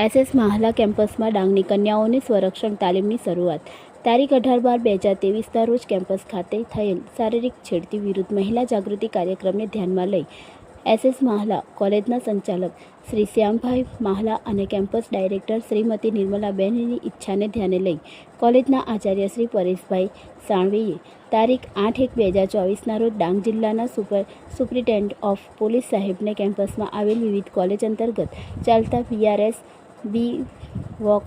SS Mahla કેમ્પસમાં ડાંગની કન્યાઓની સ્વરક્ષણ તાલીમની શરૂઆત. તારીખ 18/12/2023ના રોજ કેમ્પસ ખાતે થયેલ શારીરિક છેડતી વિરુદ્ધ મહિલા જાગૃતિ કાર્યક્રમને ધ્યાનમાં લઈ એસએસ માહલા કોલેજના સંચાલક શ્રી શ્યામભાઈ માહલા અને કેમ્પસ ડાયરેક્ટર શ્રીમતી નિર્મલાબેનની ઈચ્છાને ધ્યાને લઈ કોલેજના આચાર્ય શ્રી પરેશભાઈ સાણવીએ તારીખ 8/1/2024ના રોજ ડાંગ જિલ્લાના સુપ્રિન્ટેન્ડન્ટ ઓફ પોલીસ સાહેબને કેમ્પસમાં આવેલ વિવિધ કોલેજ અંતર્ગત ચાલતા BRS, B voc,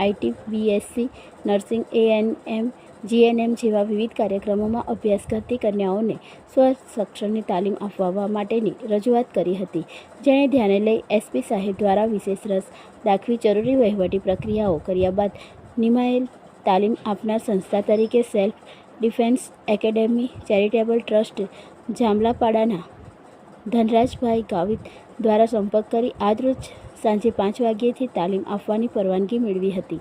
IT, BSc, nursing, ANM, GNM જેવા વિવિધ કાર્યક્રમોમાં અભ્યાસ કરતી કન્યાઓને સ્વરક્ષણની તાલીમ આપવા માટેની રજૂઆત કરી હતી, જેને ધ્યાને લઈ એસપી સાહેબ દ્વારા વિશેષ રસ દાખવી જરૂરી વહીવટી પ્રક્રિયાઓ કર્યા બાદ નિમાયેલ તાલીમ આપનાર સંસ્થા તરીકે self defence academy charitable trust જામલાપાડાના ધનરાજભાઈ ગાવિત દ્વારા સંપર્ક કરી આજરોજ સાંજે 5 વાગ્યેથી તાલીમ આપવાની પરવાનગી મેળવી હતી.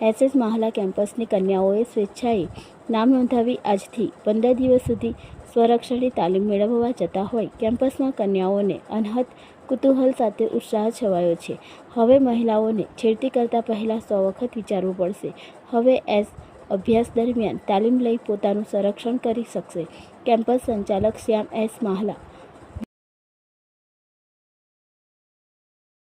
એસએસ માહલા કેમ્પસની કન્યાઓએ સ્વેચ્છાએ નામ નોંધાવી આજથી 15 દિવસ સુધી સ્વરક્ષણની તાલીમ મેળવવા જતા હોય કેમ્પસમાં કન્યાઓને અનહદ કુતૂહલ સાથે ઉત્સાહ છવાયો છે. હવે મહિલાઓને છેડતી કરતા પહેલાં 100 વખત વિચારવું પડશે. હવે અભ્યાસ દરમિયાન તાલીમ લઈ પોતાનું સંરક્ષણ કરી શકશે. કેમ્પસ સંચાલક શ્યામ એસ માહલા